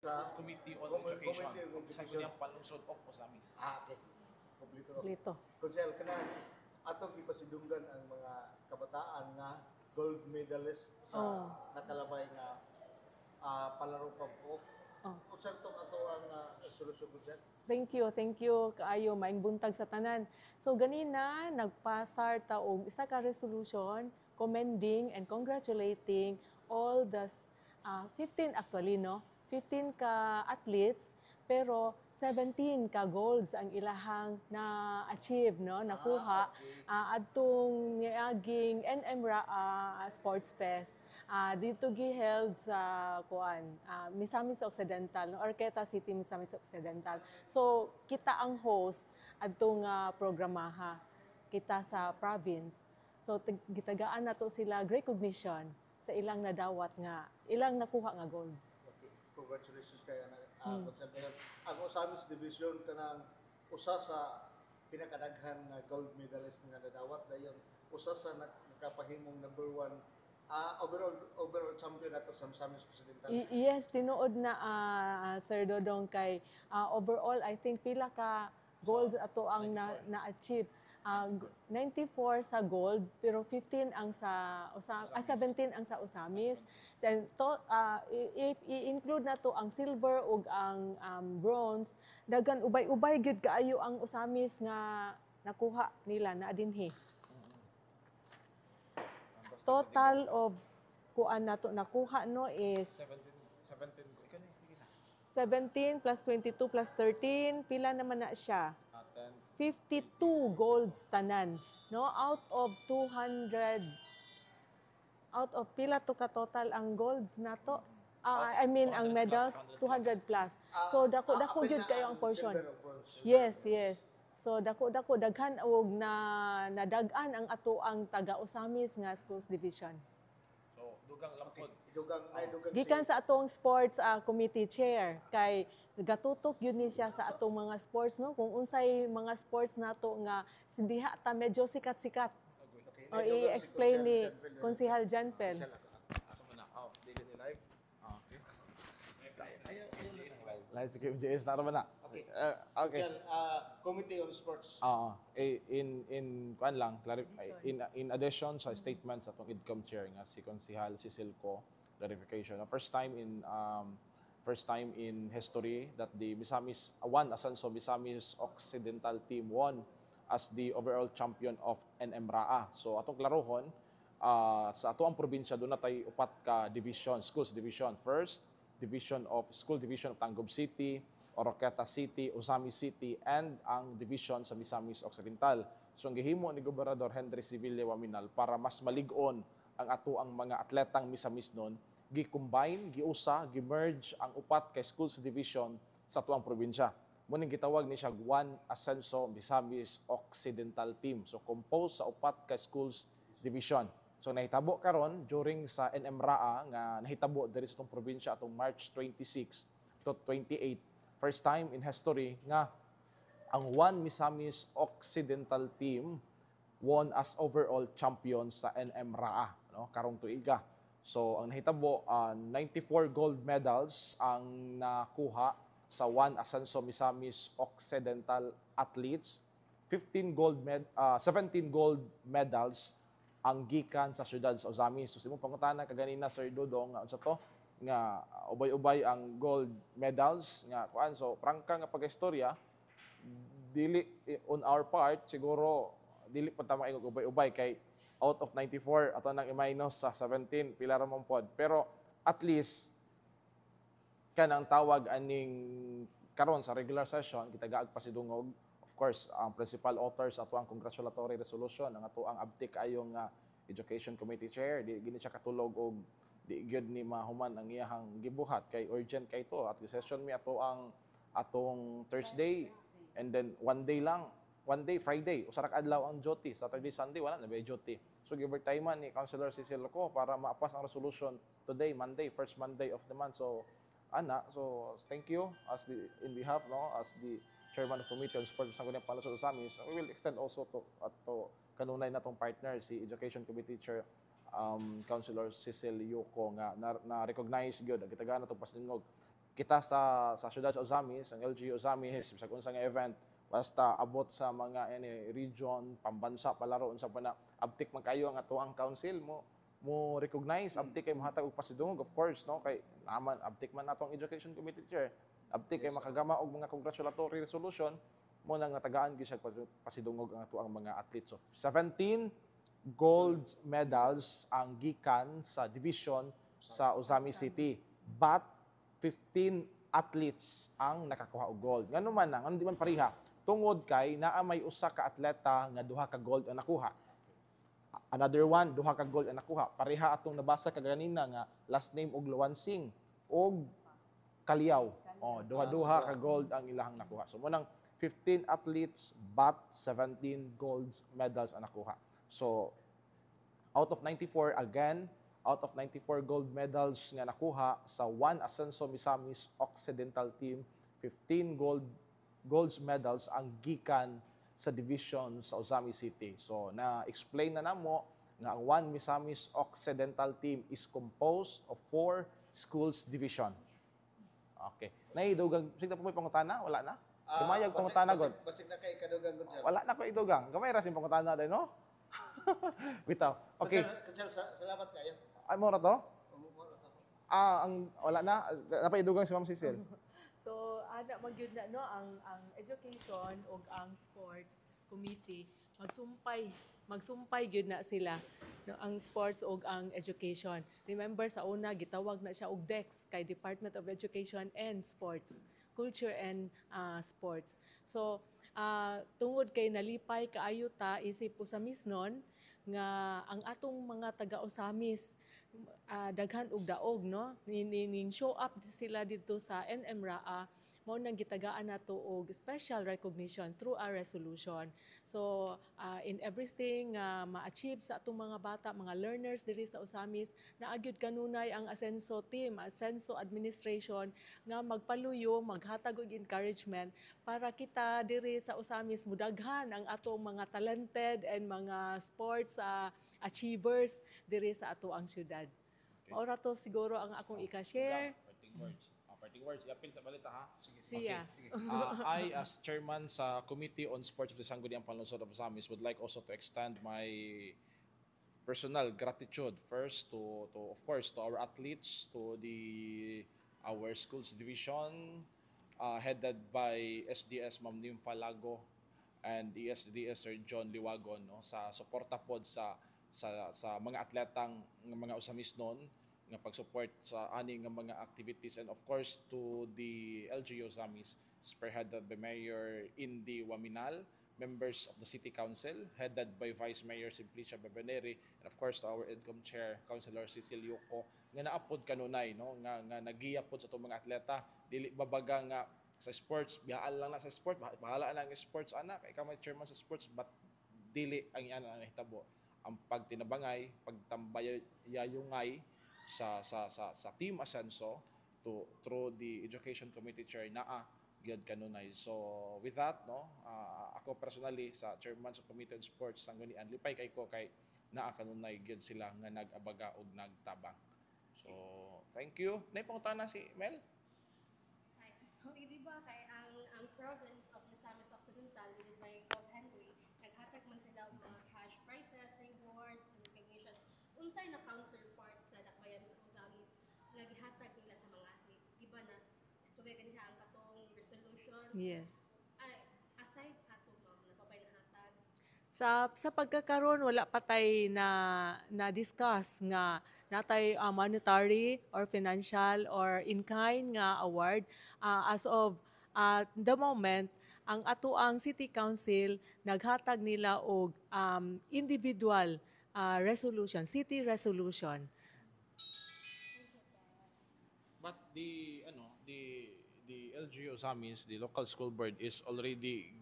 sa Committee on Education. Committee on Sa Education. kanyang palusod of Osamis. Okay. Kompleto. Lito. Konsel kanang atong ipasidunggan ang mga kabataan nga gold medalist sa nakalabay nga palaro pa po. Unsang tong ato ang solusyon konsel? Thank you kaayo maing buntag sa tanan. So ganina nagpasar ta og isa ka resolution commending and congratulating all the 15 actually no, 15 ka athletes pero 17 ka golds ang ilahang na achieve no, nakuha adtong niaging NMRA Sports Fest. Dito giheld sa Misamis Occidental, no, Arqueta City, Misamis Occidental. So kita ang host adtong programaha, kita sa province. So gitagaan nato sila recognition sa ilang nadawat nga ilang nakuha nga gold. Congratulations kayo na konservayon. Ang Osamis Division kanang usa sa pinakadaghan nga gold medalist nga nadawat dayon usa sa nakapahimong number 1 overall champion ato sa Misamis Occidental. Yes, tinuod na Sir Dodong kay overall I think pila ka golds ato ang na-achieve. 94 sa gold pero 15 ang sa 17 ang sa Osamis. And if i-include na to ang silver ug ang bronze, dagan ubay-ubay gyud kaayo ang Osamis nga nakuha nila na dinhi. Total of kuan nato nakuha no is 17 plus 22 plus 13, pila naman na siya? 52 golds tanan, no? Out of pila to ka total ang golds nato? I mean ang medals 200 plus. So dako gyud kayo ang portion. Yes. So dako daghan og nadagan ang ato ang taga Osamis nga schools division. So dugang lampod. Dugang Gikan sa atong sports committee chair kay gatutok yun ni siya sa atong mga sports no kung unsay mga sports nato nga sindiha ta medyo sikat-sikat. O i-explain ni Konsehal Janfel. Asa mo na? Dili ni live. Okay. Live sa KMJS na naman na. Okay. Okay. Committee on Sports. In kuan lang in addition sa statements atong IDCOM chair nga si Konsehal Cecilco clarification. First time in history that the Misamis Asanso Misamis Occidental team won as the overall champion of NMRA. So atong klarohon sa ato ang probinsya doon natay upat ka division, schools division. First division of school division of Tangub City, Oroqueta City, Osamis City, and ang division sa Misamis Occidental. So ang gihimo ni Gobernador Henry Civile Waminal para mas malig-on ang ato ang mga atletang Misamis noon, gi-combine, giusa, gi-merge ang upat ka schools division sa ato ang probinsya. Muning gitawag ni siya One Asenso Misamis Occidental team. So composed sa upat ka schools division. So nahitabo karon during sa NMRA nga nahitabo diri sa itong probinsya atong March 26 to 28. First time in history nga ang One Misamis Occidental team won as overall champion sa NMRA no karong tuiga. So ang nahitabo 94 gold medals ang nakuha sa One Asenso Misamis Occidental athletes, 17 gold medals ang gikan sa syudad sa Osamis. So simong pangutana kaganina Sir Dodong nga unsa to nga ubay-ubay ang gold medals nga kuan. So prangka nga pag-istorya dili on our part siguro dili pa ta maingog ubay-ubay kay out of 94 ato nang i-minus sa 17 pila ra man pod. Pero at least kanang tawag aning karon sa regular session kita gaag pasidungog. Of course, ang principal authors ato ang congratulatory resolution ang ato ang abtik ayong Education Committee Chair di gini siya katulog og di gyud ni mahuman ang iyahang gibuhat kay urgent kay to at session mi ato ang atong Thursday and then one day Friday usa ra ka adlaw ang duty, Saturday Sunday wala na bay duty. So give or time man ni Councilor Cecilco para maapas ang resolution today Monday, first Monday of the month. So so thank you as in behalf as the Chairman of Committee on Sports sa Sangguniang Palusot Osamis. We will extend also to kanunay natong partner si Education Committee Chair Councilor Cecil Yuko nga na recognize gyud ang gitagaan natong pasingog kita sa syudad sa Ozamis, ang LGU Ozamis, sa unsa nga event, basta abot sa mga region, pambansa palaro unsa pa na abtik man kayo ang atoang council mo recognize abtik kay mohatag og pasidungog, of course, no, kay naman abtik man atong education committee chair, abtik kay makagama og mga congratulatory resolution mo nang natagaan gyud siya pasidungog ang atoang mga athletes. So 17 gold medals ang gikan sa division sa Ozamis City, but 15 athletes ang nakakuha og gold. Ngano man na, ngano di man pariha, tungod kay naa may usa ka atleta nga duha ka gold ang nakuha. Another one, duha ka gold ang nakuha. Pareha atong nabasa kaganina nga last name og Luwansing og Kaliyaw. Oh, duha-duha ka gold ang ilahang nakuha. So munang 15 athletes but 17 gold medals ang nakuha. So out of 94 again, out of 94 gold medals nga nakuha sa one Ascenso Misamis Occidental team, 15 gold medals ang gikan sa division sa Ozamis City. So na-explain na namo nga ang one Misamis Occidental team is composed of 4 schools division. Okay. Naidugang, sige po may pangutana? Wala na? Kumayag pangutana god. Basig na kay kadugang gud sir. Wala na ko idugang. Gamay ra sing pangutana din, no? Bitaw. Okay. Kunsel, salamat kayo. Ay mo ra to? Mura to. Ang wala na. Napaidugang si Ma'am Cecil. So, ana magyud na no ang education ug ang sports committee magsumpay gyud na sila no, ang sports ug ang education. Remember sa una gitawag na siya og DEX kay Department of Education and Sports, Culture and Sports. So, tungod kay nalipay kaayo ta isip Osamis nun nga ang atong mga taga-Osamis daghan og daog no ning show up sila dito sa NMRAA mao nang gitagaan nato og special recognition through our resolution. So in everything ma-achieve sa atong mga bata, mga learners diri sa Osamis, naagyud kanunay ang Ascenso team, Ascenso administration nga magpaluyo, maghatag og encouragement para kita diri sa Osamis mudaghan ang atong mga talented and mga sports achievers diri sa ato ang syudad. Maura to siguro ang akong ika-share. Parting words. Parting words. Yapil sa balita ha. Siya. Sige. I, as chairman sa Committee on Sports of the Sangguniang Panlungsod of Osamis, would like also to extend my personal gratitude first to of course to our athletes, to our schools division headed by SDS Ma'am Nim Falago and ESDS Sir John Liwagon, no, sa suporta pod sa mga atletang mga Osamis noon nga pag-support sa ani nga mga activities, and of course to the LGU Osamis spearheaded by Mayor Indy Waminal, members of the City Council headed by Vice Mayor Simplicia Bebeneri, and of course to our EDCOM Chair Councilor Cecil Yuko nga naapod kanunay, no, nga nagiya pod sa itong mga atleta, dili babaga nga sa sports biyaan lang na sa sport, bahala na ang sports anak kay kamay chairman sa sports, but dili ang iyan ang hitabo ang pagtinabangay, pagtambayayungay sa Team Ascenso through the Education Committee Chair naa gyud kanunay. So with that, no, ako personally sa chairman sa Committee on Sports Sanggunian, lipay kay ko kay naa kanunay gyud sila nga nag-abaga ug nagtabang. So thank you. Nay pangutana si Mel? Sige, di ba kay ang province of Misamis Occidental led by Gov. Henry, naghatag man sila og mga cash prizes, rewards, and recognitions. Unsay na counterpart sa dakbayan sa Osamis nga gihatag nila sa mga athlete? Di ba na istorya ganiha ang katong resolution? Yes. Ay, aside ato ma'am, napabay na hatag. Sa pagkakaroon wala pa tay na discuss nga natay monetary or financial or in-kind nga award. As of the moment, ang atoang City Council naghatag nila og individual resolution, city resolution. But the LGU Osamis, the local school board is already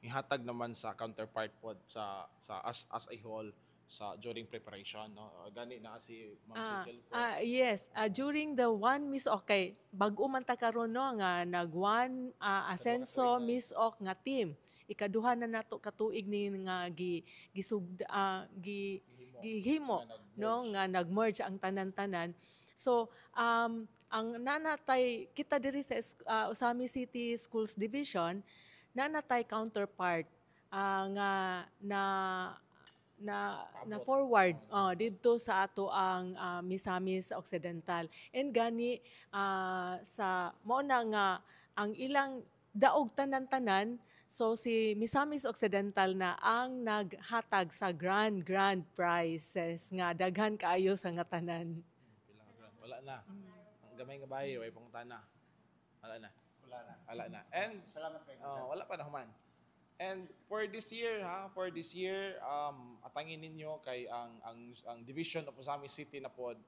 ihatag naman sa counterpart pod sa as a whole sa during preparation, no. Gani na si Ma'am Cecil po. Yes, during the one Miss Okay, bag-o man ta karon no nga nag-one Ascenso Miss Ok nga team. Ikaduha na nato katuig ni nga gihimo no nga nag-merge ang tanan-tanan. So ang nanatay kita diri sa Usami City Schools Division, nanatay counterpart nga na na forward didto sa ato ang Misamis Occidental. And gani sa mao na nga ang ilang daog tanan-tanan, so si Misamis Occidental na ang naghatag sa grand prizes nga daghan kaayo sa nga tanan. Wala na. Ang gamay nga bahay, way pangutana. Wala na. Wala na. And Salamat kayo, Consul. wala pa na human. And for this year, atangin ninyo kay ang Division of Usami City na pod,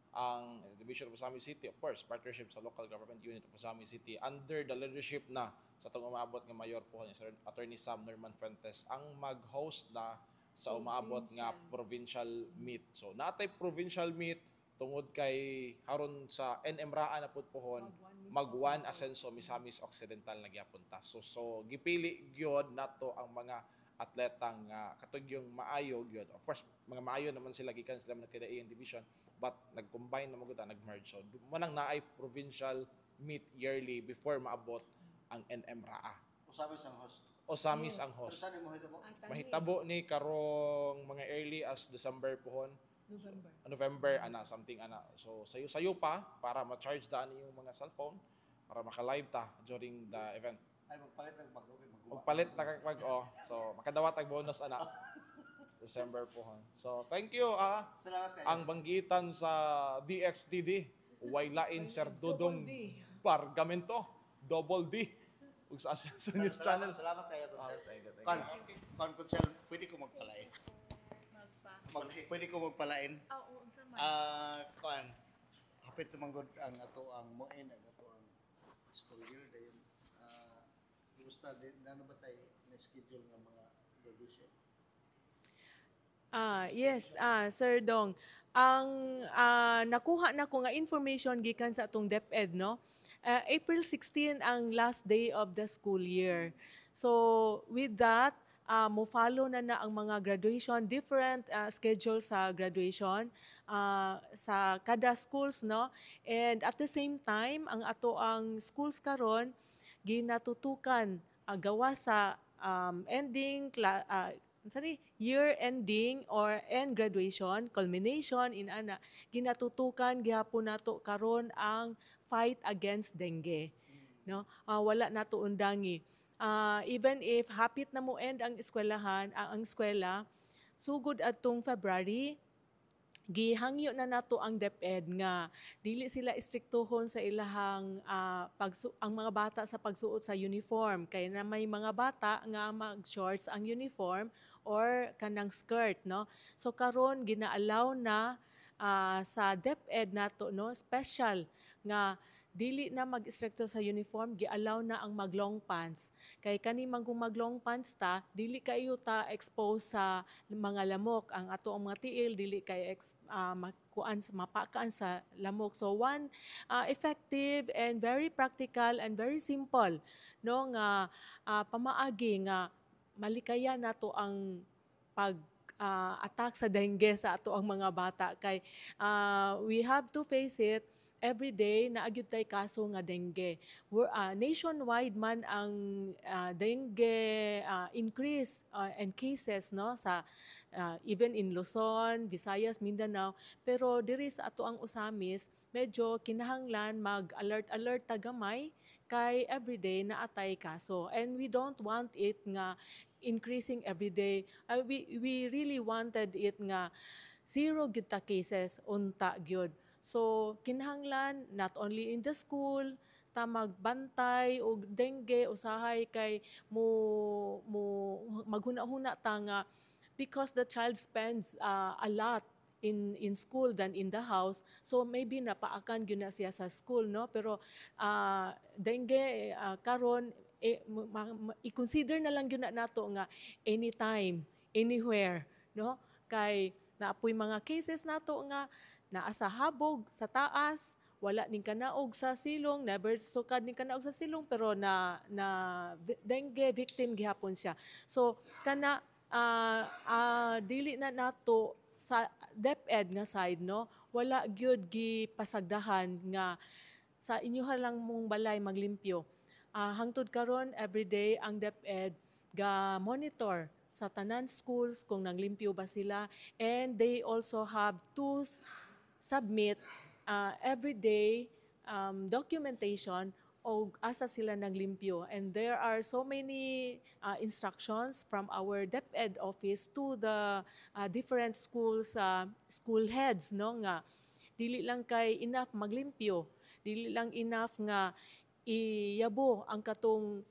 ang Division of Usami City, of course, partnership sa local government unit of Usami City under the leadership na sa itong umaabot nga mayor po ni Sir Attorney Sam Norman Fuentes ang mag-host na sa umaabot nga provincial meet. So natay provincial meet tungod kay haron sa NMRA na pud pohon mag-one Asenso Misamis Occidental na gyapon ta. So gipili gyud nato ang mga atletang katugyong maayo gyud. Of course, mga maayo naman sila gikan sila man kadaiyang division, but nag-combine na magud nag-merge. So manang naay provincial meet yearly before maabot ang NMRA. Usamis ang host. Osamis ang Pero host. saan mo ito mo? Mahitabo ni karong mga early as December pohon. November something so sayo pa para ma-charge daan yung mga cellphone para maka-live ta during the event. Ay, magpalit ng bago. Magpalit na kag so makadawat ang bonus December pohon. So thank you Salamat kayo. ang banggitan sa DXTD Waylain Sir Dudong Bargamento Double D ug sa Asenso News Channel. Salamat kayo, Consul. Thank you. Consul, pwede ko magpalain. Pwede ko magpalain. Oo, unsa man. Hapit tumangod ang ato ang moen ang ato ang school year dayon. Kumusta din nano ba tay na schedule ng mga graduation? Yes, Sir Dong. Ang nakuha na ko nga information gikan sa atong DepEd, no? April 16 ang last day of the school year. So with that, mo follow na ang mga graduation, different schedule sa graduation sa kada schools, no? And at the same time, ang ato ang schools karon ginatutukan gawa sa ending year ending or end graduation, culmination in ginatutukan gihapon nato karon ang fight against dengue, no? Wala nato undangi. Even if hapit na mo end ang eskwelahan, ang eskwela, sugod atong February, gihangyo na nato ang DepEd nga dili sila istriktohon sa ilahang ang mga bata sa pagsuot sa uniform, kay na may mga bata nga mag-shorts ang uniform or kanang skirt, no? So karon gina-allow na sa DepEd nato, no, special nga dili na mag-istrikto sa uniform, gi-allow na ang mag-long pants. Kay kani man kung mag-long pants ta, dili kayo ta expose sa mga lamok. Ang ato ang mga tiil, dili kay mapakaan sa lamok. So one effective and very practical and very simple, no, nga pamaagi nga malikaya nato ang pag-attack sa dengue sa ato ang mga bata. Kay we have to face it every day na agyud tay kaso nga dengue. Nationwide man ang dengue increase and cases, no, sa even in Luzon, Visayas, Mindanao, pero diri sa ato ang Usamis medyo kinahanglan mag-alert ta gamay kay everyday na atay kaso, and we don't want it nga increasing every day. We really wanted it nga zero gyud ta cases unta gyud. So kinahanglan not only in the school ta magbantay og dengue usahay kay mo maghuna-huna ta nga, because the child spends a lot in school than in the house, so maybe napaakan gyud na siya sa school, no, pero dengue karon i-consider na lang gyud na nato nga anytime anywhere, no, kay naapoy mga cases nato nga naa sa habog sa taas, wala ning kanaog sa silong, never sukad ning kanaog sa silong, pero na dengue victim gihapon siya. So kana dili na nato sa DepEd nga side, no, wala gyud gipasagdahan nga sa inyoha lang mong balay maglimpyo. Hangtod karon everyday ang DepEd ga monitor sa tanan schools kung naglimpyo ba sila, and they also have to submit everyday documentation o asa sila naglimpyo. And there are so many instructions from our DepEd office to the different schools, school heads, no, nga dili lang kay enough maglimpyo, dili lang enough nga iyabo ang katong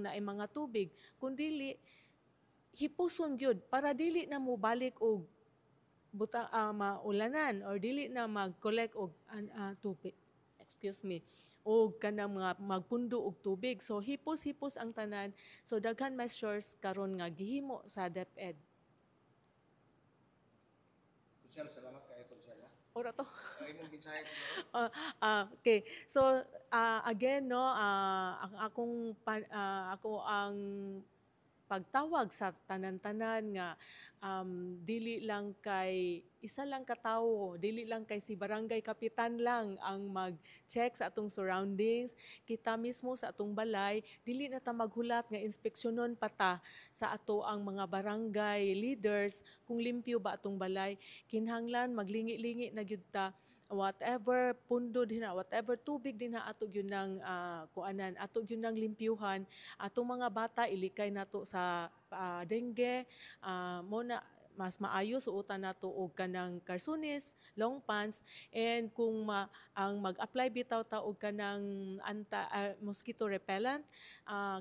naay mga tubig, kundi hipuson gyud para dili na mo balik og maulanan or dili na mag-collect og tubig. Excuse me. O kanang mga magpundo og tubig. So hipos-hipos ang tanan. So daghan measures karon nga gihimo sa DepEd. Konsyal, salamat kayo, Konsyal. Ora to. Ay mong mensahe siguro. Okay. So again no, ang ako ang pagtawag sa tanan-tanan nga dili lang kay isa lang katawo, dili lang kay si barangay kapitan lang ang mag-check sa atong surroundings. Kita mismo sa atong balay, dili na ta maghulat nga inspeksyonon pa ta sa ato ang mga barangay leaders kung limpyo ba atong balay. Kinahanglan maglingi-lingi na gyud ta, whatever pundo din na, whatever tubig din na ato gyud nang kuanan, ato gyud nang limpyuhan. Atong mga bata ilikay nato sa dengue, mo na mas maayo suotan nato og kanang karsunis, long pants, and kung ang mag-apply bitaw ta og kanang mosquito repellent,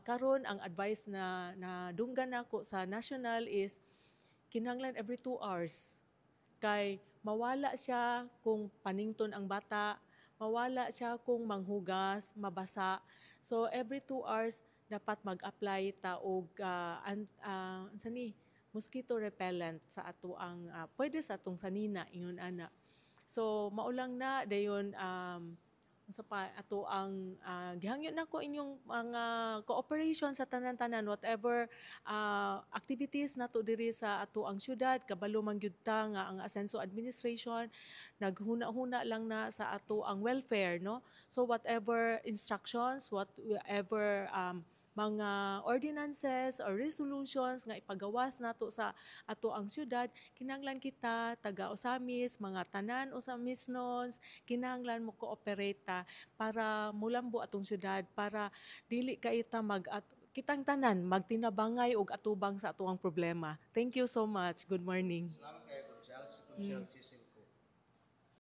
karon ang advice na dunggan nako sa national is kinahanglan every 2 hours. Kay mawala siya kung panington ang bata, mawala siya kung manghugas, mabasa. So every 2 hours dapat mag-apply ta og mosquito repellent sa ato ang pwede sa atong sanina ingon ana. So maulang na dayon sa pa ato ang gihangyo nako inyong mga cooperation sa tanan-tanan, whatever activities nato diri sa ato ang syudad, kabalo man gyud ta nga ang Asenso administration naghuna-huna lang na sa ato ang welfare, no. So whatever instructions, whatever mga ordinances or resolutions nga ipagawas nato sa ato ang syudad, kinahanglan kita taga-Osamis, mga tanan Osamis nons, kinahanglan mo cooperate ta para mulambo atong syudad, para dili kaita kitang tanan magtinabangay og atubang sa ato ang problema. Thank you so much. Good morning. Salamat kayo, Konsyal. Si Konsyal Cecil